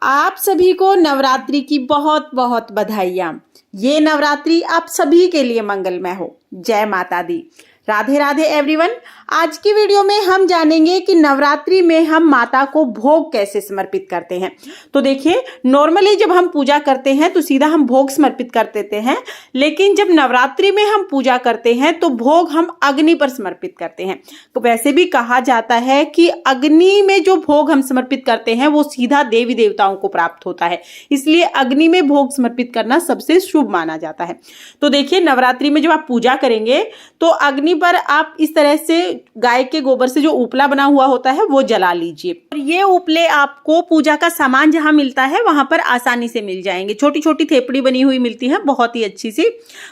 आप सभी को नवरात्रि की बहुत बहुत बधाइयाँ। ये नवरात्रि आप सभी के लिए मंगलमय हो। जय माता दी। राधे राधे एवरीवन। आज की वीडियो में हम जानेंगे कि नवरात्रि में हम माता को भोग कैसे समर्पित करते हैं। तो देखिए, नॉर्मली जब हम पूजा करते हैं तो सीधा हम भोग समर्पित कर देते हैं, लेकिन जब नवरात्रि में हम पूजा करते हैं तो भोग हम अग्नि पर समर्पित करते हैं। तो वैसे भी कहा जाता है कि अग्नि में जो भोग हम समर्पित करते हैं वो सीधा देवी देवताओं को प्राप्त होता है, इसलिए अग्नि में भोग समर्पित करना सबसे शुभ माना जाता है। तो देखिए, नवरात्रि में जब आप पूजा करेंगे तो अग्नि पर आप इस तरह से गाय के गोबर से जो उपला बना हुआ होता है वो जला लीजिए। और ये उपले आपको पूजा का सामान जहां मिलता है वहां पर आसानी से मिल जाएंगे। छोटी छोटी थेपड़ी बनी हुई मिलती है, बहुत ही अच्छी सी।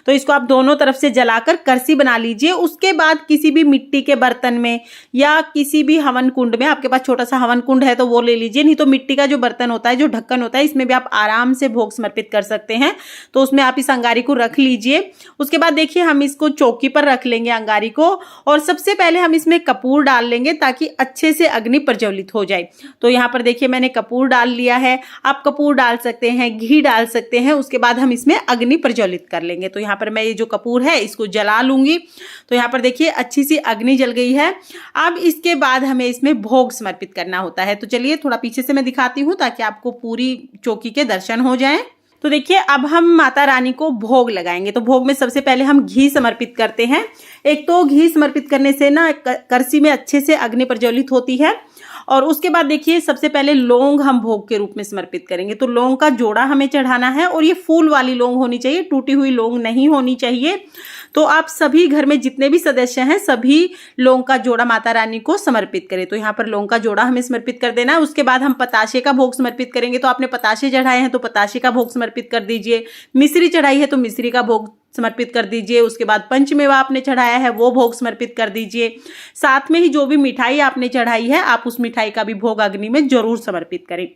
तो इसको आप दोनों तरफ से जलाकर करसी बना लीजिए। उसके बाद किसी भी मिट्टी के बर्तन में या किसी भी हवन कुंड में, आपके पास छोटा सा हवन कुंड है तो वो ले लीजिए, नहीं तो मिट्टी का जो बर्तन होता है, जो ढक्कन होता है, इसमें भी आप आराम से भोग समर्पित कर सकते हैं। तो उसमें आप इस अंगारी को रख लीजिए। उसके बाद देखिए, हम इसको चौकी पर रख लेंगे अंगारी को, और सबसे पहले हम इसमें कपूर डाल लेंगे ताकि अच्छे से अग्नि प्रज्वलित हो जाए। तो यहाँ पर देखिए, मैंने कपूर डाल लिया है। आप कपूर डाल सकते हैं, घी डाल सकते हैं। उसके बाद हम इसमें अग्नि प्रज्वलित कर लेंगे। तो यहाँ पर मैं ये जो कपूर है इसको जला लूंगी। तो यहाँ पर देखिए, अच्छी सी अग्नि जल गई है। अब इसके बाद हमें इसमें भोग समर्पित करना होता है। तो चलिए थोड़ा पीछे से मैं दिखाती हूँ ताकि आपको पूरी चौकी के दर्शन हो जाएं। तो देखिए, अब हम माता रानी को भोग लगाएंगे। तो भोग में सबसे पहले हम घी समर्पित करते हैं। एक तो घी समर्पित करने से ना करसी में अच्छे से अग्नि प्रज्वलित होती है। और उसके बाद देखिए, सबसे पहले लौंग हम भोग के रूप में समर्पित करेंगे। तो लौंग का जोड़ा हमें चढ़ाना है, और ये फूल वाली लौंग होनी चाहिए, टूटी हुई लौंग नहीं होनी चाहिए। तो आप सभी घर में जितने भी सदस्य हैं सभी लौंग का जोड़ा माता रानी को समर्पित करें। तो यहाँ पर लौंग का जोड़ा हमें समर्पित कर देना है। उसके बाद हम पताशे का भोग समर्पित करेंगे। तो आपने पताशे चढ़ाए हैं तो पताशे का भोग समर्पित कर दीजिए। मिश्री चढ़ाई है तो मिश्री का भोग समर्पित कर दीजिए। उसके बाद पंचमेवा आपने चढ़ाया है वो भोग समर्पित कर दीजिए। साथ में ही जो भी मिठाई आपने चढ़ाई है आप उस मिठाई का भी भोग अग्नि में जरूर समर्पित करें।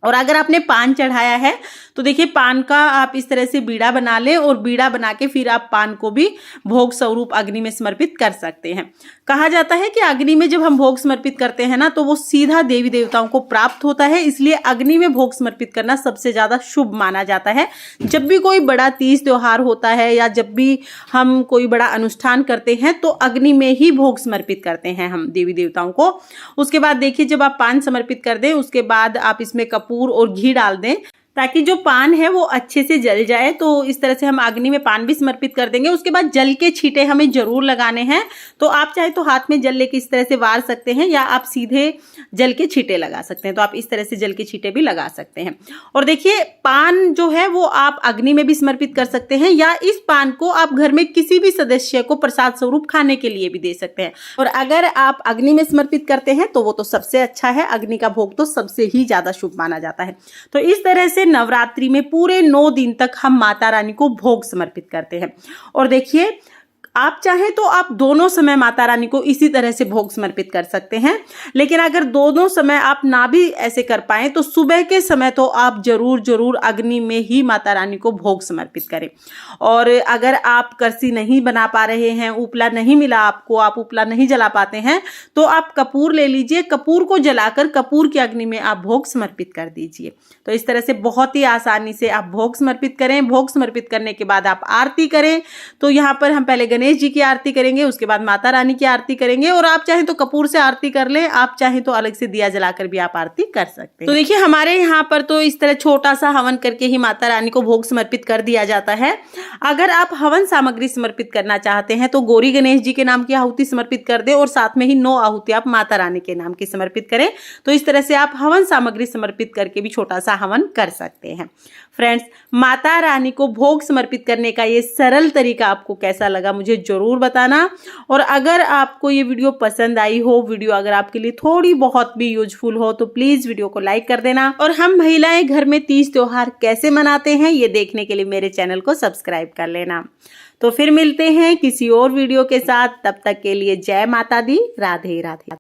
और अगर आपने पान चढ़ाया है तो देखिए, पान का आप इस तरह से बीड़ा बना लें, और बीड़ा बना के फिर आप पान को भी भोग स्वरूप अग्नि में समर्पित कर सकते हैं। कहा जाता है कि अग्नि में जब हम भोग समर्पित करते हैं ना तो वो सीधा देवी देवताओं को प्राप्त होता है, इसलिए अग्नि में भोग समर्पित करना सबसे ज्यादा शुभ माना जाता है। जब भी कोई बड़ा तीज त्योहार होता है या जब भी हम कोई बड़ा अनुष्ठान करते हैं तो अग्नि में ही भोग समर्पित करते हैं हम देवी देवताओं को। उसके बाद देखिए, जब आप पान समर्पित कर दें उसके बाद आप इसमें कपूर और घी डाल दें ताकि जो पान है वो अच्छे से जल जाए। तो इस तरह से हम अग्नि में पान भी समर्पित कर देंगे। उसके बाद जल के छींटे हमें जरूर लगाने हैं। तो आप चाहे तो हाथ में जल लेके इस तरह से वार सकते हैं, या आप सीधे जल के छींटे लगा सकते हैं। तो आप इस तरह से जल के छींटे भी लगा सकते हैं। और देखिए, पान जो है वो आप अग्नि में भी समर्पित कर सकते हैं, या इस पान को आप घर में किसी भी सदस्य को प्रसाद स्वरूप खाने के लिए भी दे सकते हैं। और अगर आप अग्नि में समर्पित करते हैं तो वो तो सबसे अच्छा है। अग्नि का भोग तो सबसे ही ज्यादा शुभ माना जाता है। तो इस तरह से नवरात्रि में पूरे 9 दिन तक हम माता रानी को भोग समर्पित करते हैं। और देखिए, आप चाहें तो आप दोनों समय माता रानी को इसी तरह से भोग समर्पित कर सकते हैं, लेकिन अगर दोनों समय आप ना भी ऐसे कर पाए तो सुबह के समय तो आप जरूर अग्नि में ही माता रानी को भोग समर्पित करें। और अगर आप करसी नहीं बना पा रहे हैं, उपला नहीं मिला आपको, आप उपला नहीं जला पाते हैं, तो आप कपूर ले लीजिए। कपूर को जलाकर कपूर की अग्नि में आप भोग समर्पित कर दीजिए। तो इस तरह से बहुत ही आसानी से आप भोग समर्पित करें। भोग समर्पित करने के बाद आप आरती करें। तो यहाँ पर हम पहले गणेश जी की आरती करेंगे, उसके बाद माता रानी की आरती करेंगे। और आप चाहें तो कपूर से आरती कर लें, आप चाहें तो अलग से दिया जलाकर भी आप आरती कर सकते हैं। तो देखिए, हमारे यहाँ पर तो इस तरह छोटा सा हवन करके ही माता रानी को भोग समर्पित कर दिया जाता है। अगर आप हवन सामग्री समर्पित करना चाहते हैं तो गौरी गणेश जी के नाम की आहुति समर्पित कर दें, और साथ में ही 9 आहुति आप माता रानी के नाम की समर्पित करें। तो इस तरह से आप हवन सामग्री समर्पित करके भी छोटा सा हवन कर सकते हैं। फ्रेंड्स, माता रानी को भोग समर्पित करने का ये सरल तरीका आपको कैसा लगा मुझे जरूर बताना। और अगर आपको ये वीडियो पसंद आई हो, वीडियो अगर आपके लिए थोड़ी बहुत भी यूजफुल हो, तो प्लीज वीडियो को लाइक कर देना। और हम महिलाएं घर में तीज त्योहार कैसे मनाते हैं ये देखने के लिए मेरे चैनल को सब्सक्राइब कर लेना। तो फिर मिलते हैं किसी और वीडियो के साथ। तब तक के लिए जय माता दी। राधे राधे।